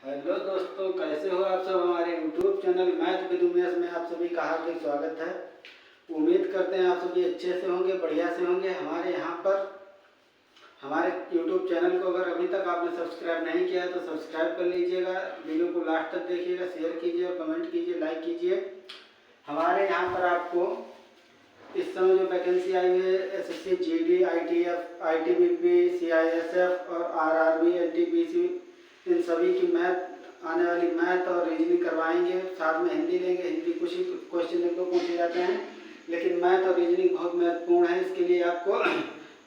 Hello दोस्तों, कैसे हो आप सब। हमारे YouTube channel math with Umesh में आप सभी का हार्दिक स्वागत है। उम्मीद करते हैं आप सभी अच्छे से होंगे, बढ़िया से होंगे। हमारे यहाँ पर हमारे यूट्यूब चैनल को अगर अभी तक आपने सब्सक्राइब नहीं किया है तो सब्सक्राइब कर लीजिएगा। वीडियो को लास्ट तक देखिएगा, शेयर कीजिए और कमेंट कीजिए, लाइक कीजिए। हमारे यहाँ पर आपको इस समय जो वैकेंसी आई हुई है SSC, GD, ITF, ITBP, CISF और आरआरबी, एनटीपीसी, इन सभी की मैथ आने वाली मैथ और रीजनिंग करवाएंगे। साथ में हिंदी लेंगे। हिंदी कुछ ही क्वेश्चन एक दो पूछे जाते हैं, लेकिन मैथ और रीजनिंग बहुत महत्वपूर्ण है। इसके लिए आपको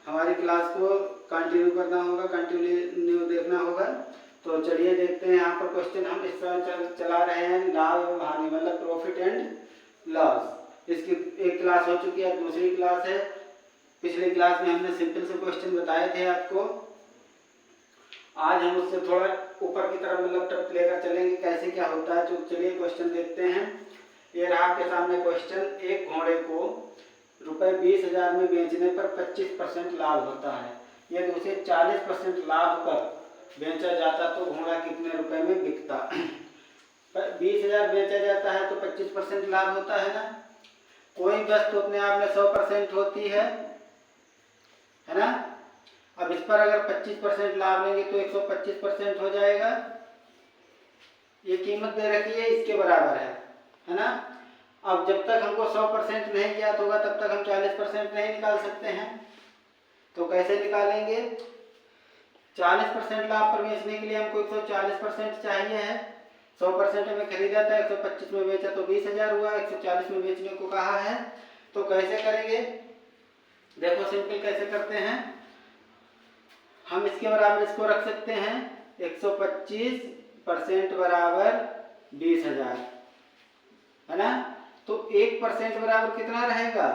हमारी क्लास को कंटिन्यू करना होगा, कंटिन्यू देखना होगा। तो चलिए देखते हैं। यहाँ पर क्वेश्चन हम इस तरह चला रहे हैं, लाभ एवं हानि, मतलब प्रॉफिट एंड लॉस। इसकी एक क्लास हो चुकी है, दूसरी क्लास है। पिछली क्लास में हमने सिंपल से क्वेश्चन बताए थे आपको। आज हम उससे थोड़ा ऊपर की तरफ मतलब टप लेकर चलेंगे, कैसे क्या होता है। तो चलिए क्वेश्चन देखते हैं। ये रहा आपके सामने क्वेश्चन। एक घोड़े को रुपए 20,000 में बेचने पर 25% लाभ होता है। यदि उसे 40% लाभ पर बेचा जाता तो घोड़ा कितने रुपए में बिकता। 20,000 बेचा जाता है तो 25% लाभ होता है ना। कोई वस्तु अपने आप में 100% होती है ना। अब इस पर अगर 25% लाभ लेंगे तो 125% हो जाएगा। ये कीमत दे रखी है, इसके बराबर है ना। अब जब तक हमको 100% नहीं ज्ञात होगा तब तक हम 40% नहीं निकाल सकते हैं। तो कैसे निकालेंगे। 40% लाभ पर बेचने के लिए हमको 140% चाहिए है। 100% में खरीदा था, 125 में बेचा तो 20,000 हुआ। 140 में बेचने को कहा है, तो कैसे करेंगे। देखो सिंपल कैसे करते हैं। हम इसके बराबर इसको रख सकते हैं 125% बराबर 20,000 है ना। तो 1% बराबर कितना रहेगा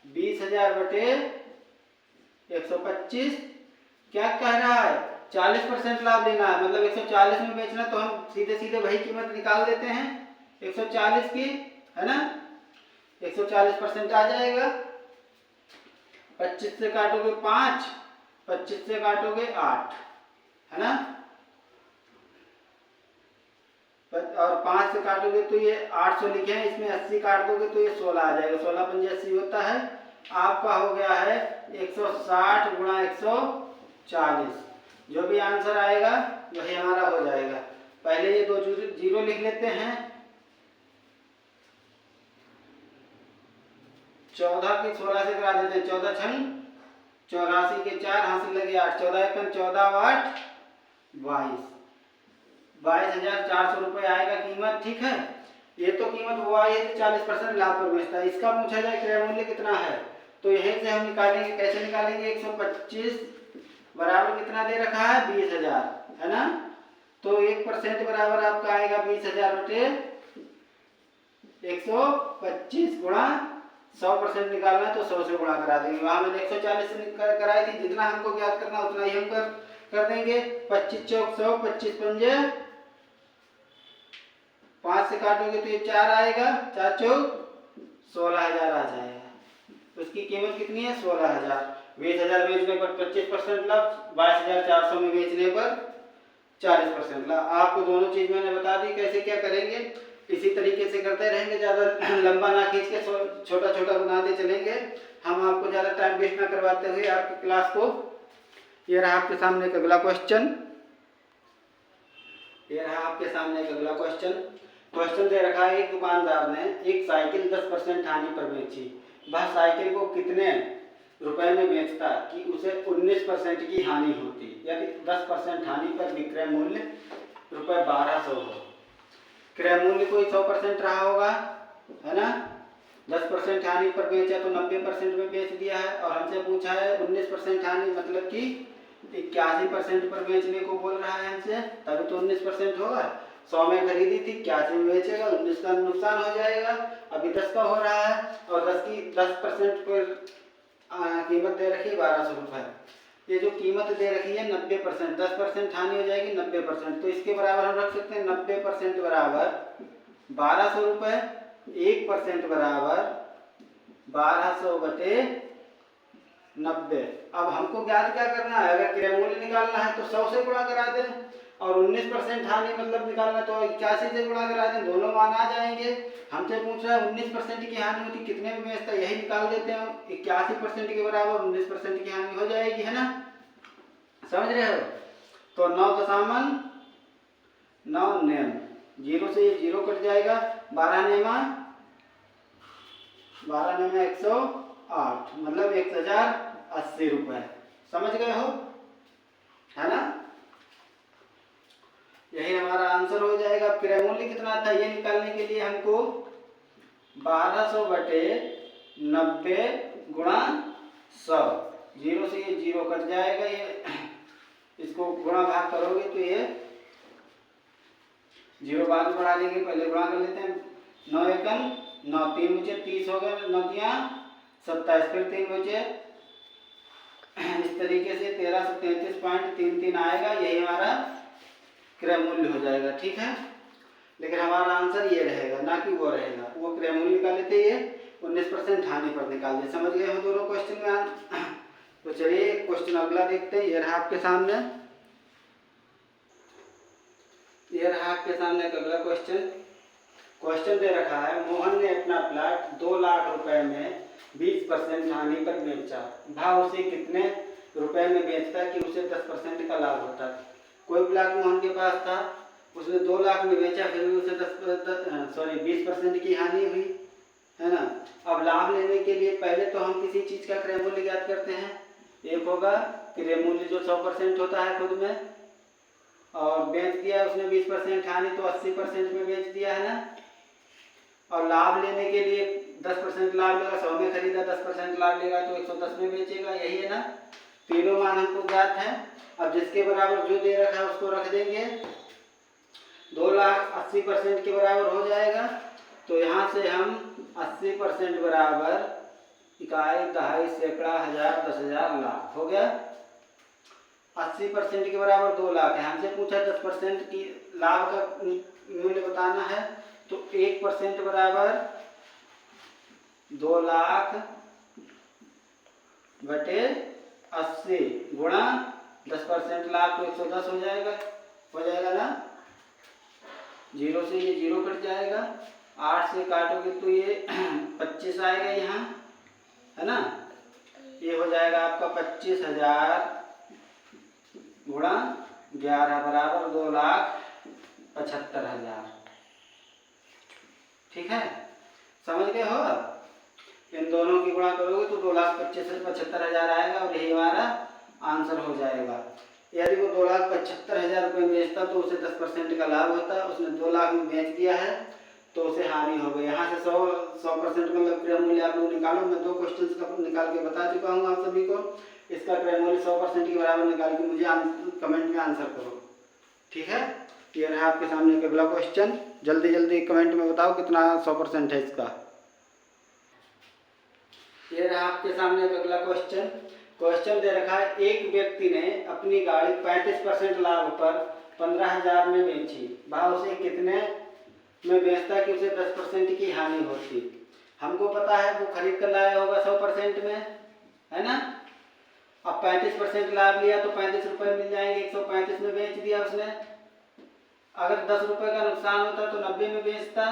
20,000 बटे 125। क्या कह रहा है 40% लाभ देना है, मतलब 140 में बेचना। तो हम सीधे सीधे वही कीमत निकाल देते हैं 140 की, है ना। 140% आ जाएगा। 25 से काटोगे 5, 25 से काटोगे 8, है ना। और 5 से काटोगे तो ये 800 लिखे हैं, इसमें 80 काट दोगे तो ये 16 आ जाएगा। 16 पंजे 80 होता है। आपका हो गया है 160 गुणा 140। जो भी आंसर आएगा वही हमारा हो जाएगा। पहले ये दो जीरो लिख लेते हैं। 14 की 16 से करा देते हैं। 14 छंग 84 के 4 हासिल लगे 8, 14 एकम 14 8 22, 22,400 रुपये आएगा कीमत। ठीक है, ये तो कीमत वो आई है 40% लाभ पर बेचता है। इसका पूछा जाए क्रय मूल्य कितना है, तो यहीं से हम निकालेंगे। कैसे निकालेंगे। 125 बराबर कितना दे रखा है 20,000, है ना। तो 1% बराबर आपका आएगा 20,000 बटे 125 गुणा 100% निकालना है तो 100 से गुणा करा देंगे। वहां मैंने 140 से कराई थी। जितना हमको ज्ञात करना उतना ही हम कर देंगे। 25 चौक 100, 25 पंजे 5 से काटोगे तो ये 4 आएगा। 4 चौक 16,000 आ जाएगा। उसकी कीमत कितनी है 16,000। 20,000 बेचने पर 25% लाभ, 22,400 में बेचने पर 40% लाभ। आपको दोनों चीज मैंने बता दी कैसे क्या करेंगे। इसी तरीके से करते रहेंगे, ज़्यादा लंबा ना खींच के छोटा छोटा बनाते चलेंगे। हम आपको ज़्यादा टाइम वेस्ट ना करवाते हुए आपकी क्लास को। ये रहा आपके सामने एक अगला क्वेश्चन। ये रहा आपके सामने एक अगला क्वेश्चन दे रखा है। एक दुकानदार ने एक साइकिल 10% हानि पर बेची। वह साइकिल को कितने रुपए में बेचता कि उसे 19% की हानि होती। यदि 10% हानि पर विक्रय मूल्य रुपए 1200 हो। क्रय मूल्य कोई 100% रहा होगा, है ना। 10% हानि पर बेचा तो 90% में बेच दिया है। और हमसे पूछा है 19% हानि, मतलब कि 81% पर बेचने को बोल रहा है हमसे, तभी तो 19% होगा। 100 में खरीदी थी, 81 में बेचेगा, 19 का नुकसान हो जाएगा। अभी 10 का हो रहा है और 10% पर कीमत दे रखी है 1200 रुपये। ये जो कीमत दे रखी है 90%, 10% हानि हो जाएगी 90%। तो इसके बराबर हम रख सकते हैं 90% बराबर 1200 रुपये। 1% बराबर 1200 बटे 90। अब हमको ज्ञात क्या करना है, अगर क्रय मूल्य निकालना है तो 100 से गुणा करा दें। और 19% हानि मतलब निकालना, तो 81 से गुणा करा दें, दोनों मान आ जाएंगे। हमसे पूछ रहा है 19% की हानि होती कितने में बेचता, यही निकाल देते हैं। 81% के बराबर 19% की हानि हो जाएगी, है ना, समझ रहे हो। तो 9.9 नेम, 0 से ये 0 कट जाएगा, 12 नेमा 108 मतलब 1080 रुपए, समझ गए हो, है ना। यही हमारा आंसर हो जाएगा। क्रय मूल्य कितना था ये निकालने के लिए हमको 1200 बटे 90 गुणा 100, 0 से ये 0 कट जाएगा, ये इसको गुणा भाग करोगे तो ये 0 बाद में बढ़ा देंगे, पहले गुणा कर लेते हैं। 9 एकम 9, 3 बचे 30 हो गए, 9 तिया 27, फिर 3 बचे, इस तरीके से 1333.33 आएगा, यही हमारा क्रय मूल्य हो जाएगा, ठीक है। लेकिन हमारा आंसर ये रहेगा, ना कि वो रहेगा, वो क्रय मूल्य निकाले थे, ये 19% हानि पर निकाल दे। समझ गए हो दोनों क्वेश्चन में। तो चलिए क्वेश्चन अगला देखते हैं। ये रहा आपके सामने, ये रहा आपके सामने अगला क्वेश्चन। क्वेश्चन दे रखा है, मोहन ने अपना प्लाट 2 लाख रुपए में 20% हानि पर बेचा, भाव उसे कितने रुपए में बेचता कि उसे 10% का लाभ होता। कोई प्लाट मोहन के पास था, उसने 2 लाख में बेचा, फिर भी उसे 20% की हानि हुई, है ना। अब लाभ लेने के लिए पहले तो हम किसी चीज का क्रय मूल्य ज्ञात करते हैं। एक होगा क्रय मूल्य जो 100% होता है खुद में, और बेच दिया उसने 20% हानि, तो 80% में बेच दिया, है ना। और लाभ लेने के लिए 10% लाभ लेगा, 100 में खरीदा, 10% लाभ लेगा तो 110 में बेचेगा, यही है ना। तीनों मान हमको ज्ञात है। अब जिसके बराबर जो दे रखा है उसको रख देंगे, 2 लाख 80% के बराबर हो जाएगा। तो यहाँ से हम 80% बराबर इकाई, दहाई, सैकड़ा, हजार, 10,000, लाख हो गया। 80% के बराबर 2 लाख है, हमसे पूछा 10% की लाभ का मूल्य बताना है, तो 1% बराबर 2 लाख बटे 80 गुणा 10% लाभ, तो 110 हो जाएगा ना। 0 से ये 0 कट जाएगा, 8 से काटोगे तो ये 25 आएगा यहाँ, है ना। ये हो जाएगा आपका 25,000 गुणा 11 बराबर 2,75,000, ठीक है, समझ गए हो। इन दोनों की गुणा करोगे तो 2,75,000 आएगा, और यही हमारा आंसर हो जाएगा। यदि वो 2,75,000 रुपये बेचता तो उसे 10% का लाभ होता, उसने 2 लाख में बेच दिया है तो उसे हानि हो गई। यहाँ से 100% मतलब क्रय मूल्य आप लोग निकालो। मैं 2 क्वेश्चन का निकाल के बता चुका हूँ आप सभी को। इसका क्रय मूल्य 100% के बराबर निकाल के मुझे कमेंट में आंसर करो, ठीक है। ये रहा आपके सामने अगला क्वेश्चन, जल्दी जल्दी कमेंट में बताओ कितना 100% है इसका। ये रहा आपके सामने अगला क्वेश्चन। क्वेश्चन दे रखा है, एक व्यक्ति ने अपनी गाड़ी 35% लाभ पर 15,000 में बेची, भाव उसे कितने में बेचता कि उसे 10% की हानि होती। हमको पता है वो खरीद कर लाया होगा 100% में, है ना। अब 35% लाभ लिया तो 35 रुपये मिल जाएंगे, 135 में बेच दिया उसने। अगर 10 रुपये का नुकसान होता तो 90 में बेचता।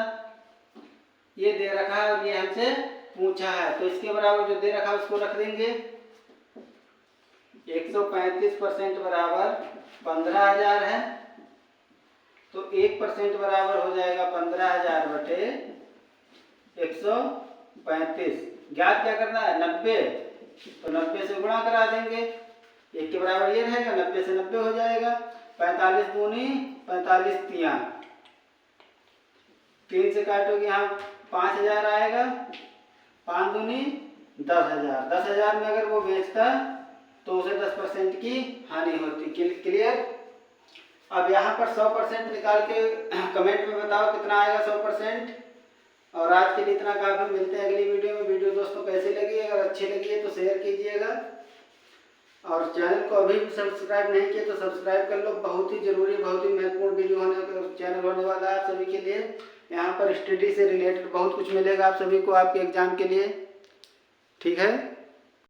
ये दे रखा है और ये हमसे पूछा है, तो इसके बराबर जो दे रखा है उसको रख देंगे। 135% बराबर 15,000 है, तो 1% बराबर हो जाएगा 15,000 बटे 135। ज्ञात क्या करना है, 90, तो 90 से गुणा करा देंगे, 1 के बराबर ये रहेगा, 90 से 90 हो जाएगा। 45 दूनी 45 तिया, 3 से काटोगे यहाँ 5,000 आएगा, 5 दूनी 10,000। 10,000 में अगर वो बेचता तो उसे 10% की हानि होती। क्लियर। अब यहाँ पर 100% निकाल के कमेंट में बताओ कितना आएगा 100%। और आज के लिए इतना काफी, मिलते हैं अगली वीडियो में। वीडियो दोस्तों कैसी लगी, अगर अच्छी लगी है तो शेयर कीजिएगा, और चैनल को अभी भी सब्सक्राइब नहीं किया तो सब्सक्राइब कर लो। बहुत ही जरूरी, बहुत ही महत्वपूर्ण वीडियो चैनल होने वाला है आप सभी के लिए। यहाँ पर स्टडी से रिलेटेड बहुत कुछ मिलेगा आप सभी को आपके एग्जाम के लिए, ठीक है।